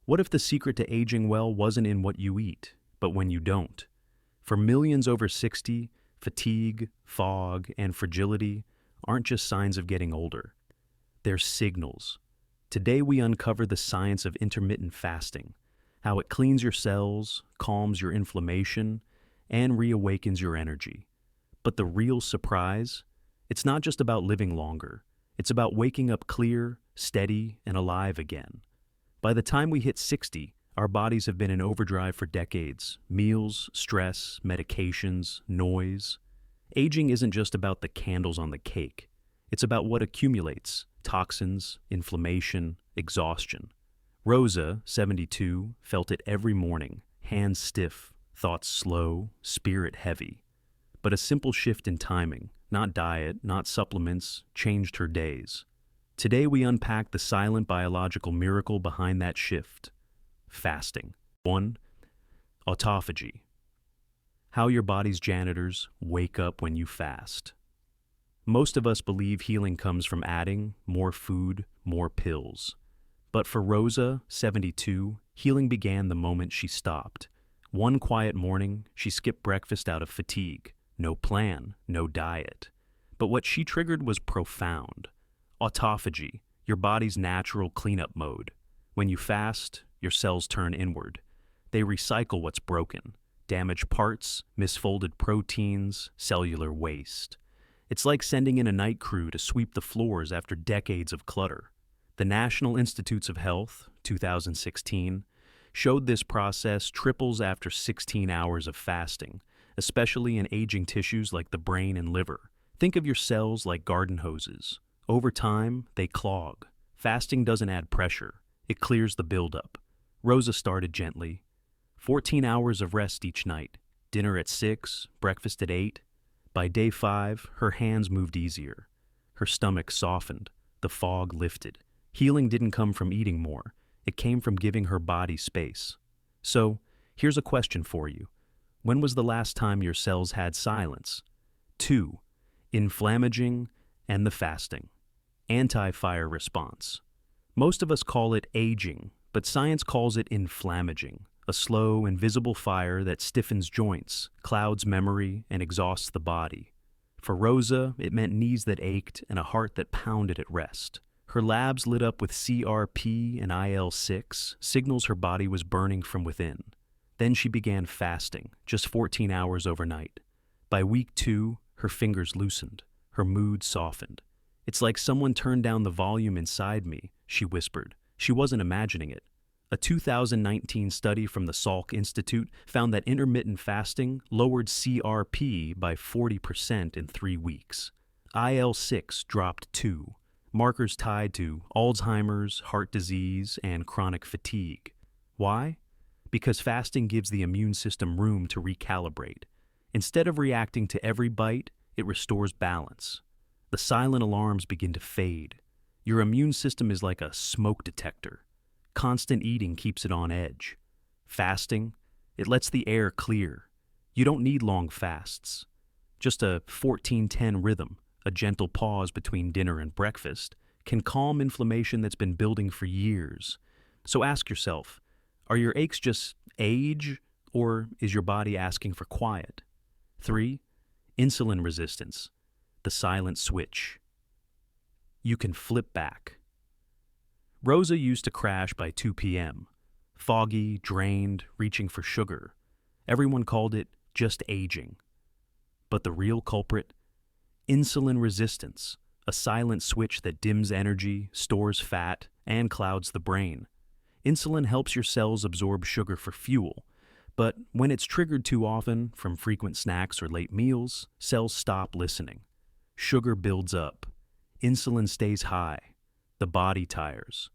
What if the secret to aging well wasn't in what you eat, but when you don't? For millions over 60, fatigue, fog, and fragility aren't just signs of getting older. They're signals. Today we uncover the science of intermittent fasting, how it cleans your cells, calms your inflammation, and reawakens your energy. But the real surprise? It's not just about living longer. It's about waking up clear, steady, and alive again. By the time we hit 60, our bodies have been in overdrive for decades. Meals, stress, medications, noise. Aging isn't just about the candles on the cake. It's about what accumulates: toxins, inflammation, exhaustion. Rosa, 72, felt it every morning, hands stiff, thoughts slow, spirit heavy. But a simple shift in timing, not diet, not supplements, changed her days. Today we unpack the silent biological miracle behind that shift: fasting. 1. Autophagy. How your body's janitors wake up when you fast. Most of us believe healing comes from adding more food, more pills. But for Rosa, 72, healing began the moment she stopped. One quiet morning, she skipped breakfast out of fatigue. No plan, no diet. But what she triggered was profound. Autophagy, your body's natural cleanup mode. When you fast, your cells turn inward. They recycle what's broken: damaged parts, misfolded proteins, cellular waste. It's like sending in a night crew to sweep the floors after decades of clutter. The National Institutes of Health, 2016, showed this process triples after 16 hours of fasting, especially in aging tissues like the brain and liver. Think of your cells like garden hoses. Over time, they clog. Fasting doesn't add pressure. It clears the buildup. Rosa started gently. 14 hours of rest each night. Dinner at 6, breakfast at 8. By day 5, her hands moved easier. Her stomach softened. The fog lifted. Healing didn't come from eating more. It came from giving her body space. So, here's a question for you. When was the last time your cells had silence? 2. Inflammaging and the fasting. Anti-fire response. Most of us call it aging, but science calls it inflammaging, a slow, invisible fire that stiffens joints, clouds memory, and exhausts the body. For Rosa, it meant knees that ached and a heart that pounded at rest. Her labs lit up with CRP and IL-6, signals her body was burning from within. Then she began fasting, just 14 hours overnight. By week 2, her fingers loosened, her mood softened. "It's like someone turned down the volume inside me," she whispered. She wasn't imagining it. A 2019 study from the Salk Institute found that intermittent fasting lowered CRP by 40% in 3 weeks. IL-6 dropped too, markers tied to Alzheimer's, heart disease, and chronic fatigue. Why? Because fasting gives the immune system room to recalibrate. Instead of reacting to every bite, it restores balance. The silent alarms begin to fade. Your immune system is like a smoke detector. Constant eating keeps it on edge. Fasting, it lets the air clear. You don't need long fasts. Just a 14-10 rhythm, a gentle pause between dinner and breakfast, can calm inflammation that's been building for years. So ask yourself, are your aches just age, or is your body asking for quiet? 3. Insulin resistance, the silent switch. You can flip back. Rosa used to crash by 2 p.m., foggy, drained, reaching for sugar. Everyone called it just aging. But the real culprit? Insulin resistance, a silent switch that dims energy, stores fat, and clouds the brain. Insulin helps your cells absorb sugar for fuel, but when it's triggered too often, from frequent snacks or late meals, cells stop listening. Sugar builds up. Insulin stays high. The body tires.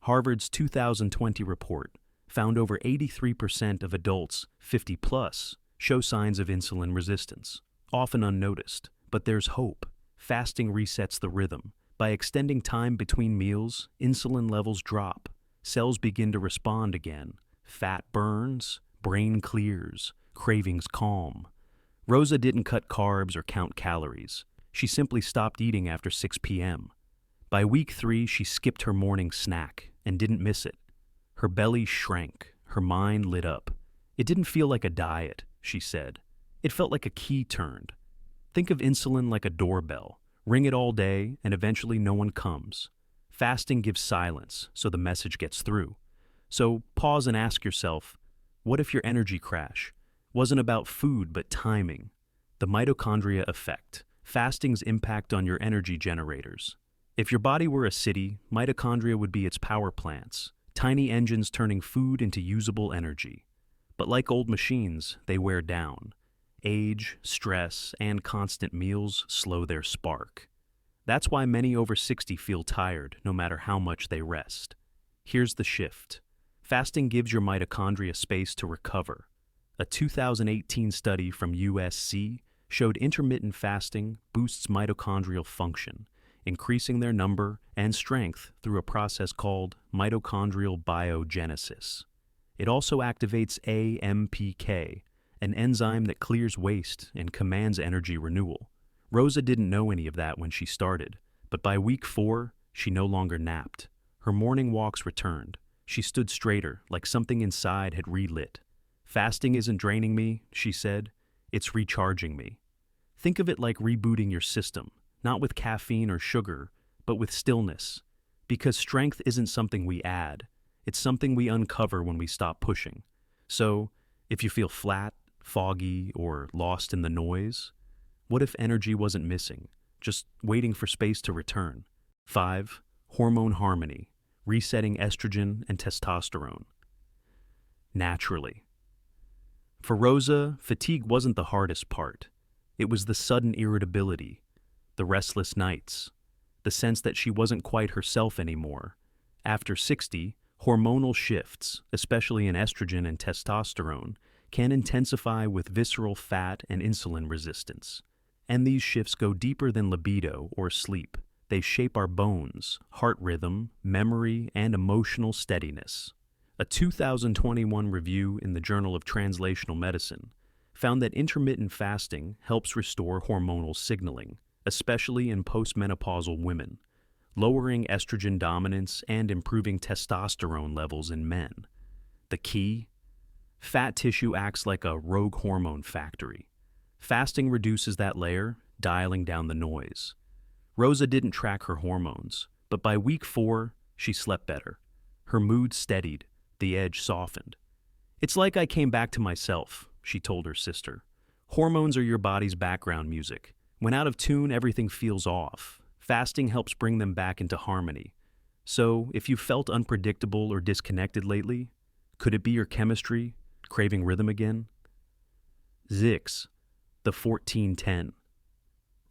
Harvard's 2020 report found over 83% of adults 50 plus show signs of insulin resistance, often unnoticed. But there's hope. Fasting resets the rhythm. By extending time between meals, insulin levels drop. Cells begin to respond again. Fat burns, brain clears, cravings calm. Rosa didn't cut carbs or count calories. She simply stopped eating after 6 p.m. By week 3, she skipped her morning snack and didn't miss it. Her belly shrank, her mind lit up. It didn't feel like a diet, she said. It felt like a key turned. Think of insulin like a doorbell. Ring it all day, and eventually no one comes. Fasting gives silence, so the message gets through. So pause and ask yourself, what if your energy crash wasn't about food but timing? The mitochondria effect, fasting's impact on your energy generators. If your body were a city, mitochondria would be its power plants, tiny engines turning food into usable energy. But like old machines, they wear down. Age, stress, and constant meals slow their spark. That's why many over 60 feel tired no matter how much they rest. Here's the shift. Fasting gives your mitochondria space to recover. A 2018 study from USC showed intermittent fasting boosts mitochondrial function, increasing their number and strength through a process called mitochondrial biogenesis. It also activates AMPK, an enzyme that clears waste and commands energy renewal. Rosa didn't know any of that when she started, but by week 4, she no longer napped. Her morning walks returned. She stood straighter, like something inside had relit. Fasting isn't draining me, she said. It's recharging me. Think of it like rebooting your system, not with caffeine or sugar, but with stillness. Because strength isn't something we add. It's something we uncover when we stop pushing. So, if you feel flat, foggy, or lost in the noise, what if energy wasn't missing, just waiting for space to return? 5. Hormone Harmony, resetting estrogen and testosterone. Naturally. For Rosa, fatigue wasn't the hardest part. It was the sudden irritability, the restless nights, the sense that she wasn't quite herself anymore. After 60, hormonal shifts, especially in estrogen and testosterone, can intensify with visceral fat and insulin resistance. And these shifts go deeper than libido or sleep. They shape our bones, heart rhythm, memory, and emotional steadiness. A 2021 review in the Journal of Translational Medicine found that intermittent fasting helps restore hormonal signaling, especially in postmenopausal women, lowering estrogen dominance and improving testosterone levels in men. The key? Fat tissue acts like a rogue hormone factory. Fasting reduces that layer, dialing down the noise. Rosa didn't track her hormones, but by week 4, she slept better. Her mood steadied, the edge softened. It's like I came back to myself, she told her sister. Hormones are your body's background music. When out of tune, everything feels off. Fasting helps bring them back into harmony. So, if you felt unpredictable or disconnected lately, could it be your chemistry, craving rhythm again? Zix, the 1410.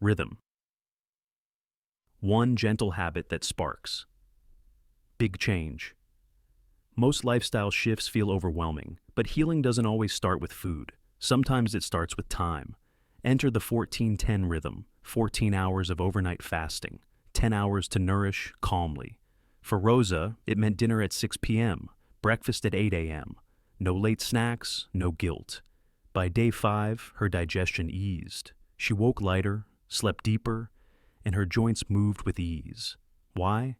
Rhythm. One gentle habit that sparks. Big change. Most lifestyle shifts feel overwhelming, but healing doesn't always start with food. Sometimes it starts with time. Enter the 1410 rhythm, 14 hours of overnight fasting, 10 hours to nourish calmly. For Rosa, it meant dinner at 6 p.m., breakfast at 8 a.m., no late snacks, no guilt. By day 5, her digestion eased. She woke lighter, slept deeper, and her joints moved with ease. Why?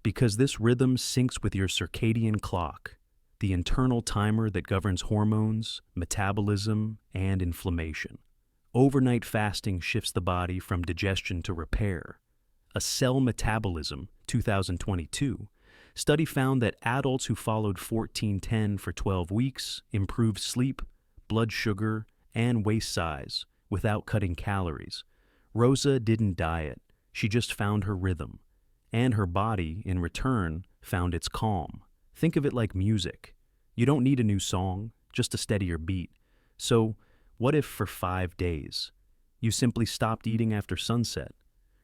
Because this rhythm syncs with your circadian clock, the internal timer that governs hormones, metabolism, and inflammation. Overnight fasting shifts the body from digestion to repair. A Cell Metabolism, 2022, study found that adults who followed 1410 for 12 weeks improved sleep, blood sugar, and waist size without cutting calories. Rosa didn't diet, she just found her rhythm. And her body, in return, found its calm. Think of it like music. You don't need a new song, just a steadier beat. So, what if for 5 days, you simply stopped eating after sunset?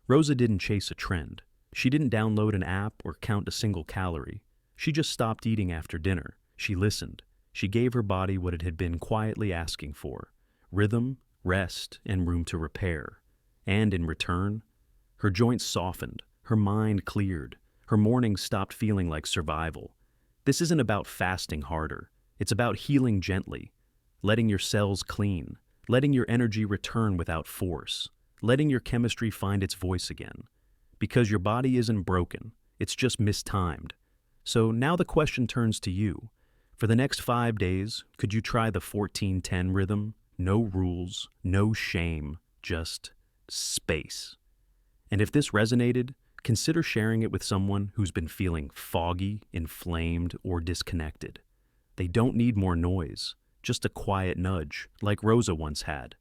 Rosa didn't chase a trend. She didn't download an app or count a single calorie. She just stopped eating after dinner. She listened. She gave her body what it had been quietly asking for: rhythm, rest, and room to repair. And in return, her joints softened, her mind cleared, her mornings stopped feeling like survival. This isn't about fasting harder. It's about healing gently, letting your cells clean, letting your energy return without force, letting your chemistry find its voice again. Because your body isn't broken, it's just mistimed. So now the question turns to you. For the next 5 days, could you try the 14-10 rhythm? No rules, no shame, just space. And if this resonated, consider sharing it with someone who's been feeling foggy, inflamed, or disconnected. They don't need more noise, just a quiet nudge, like Rosa once had,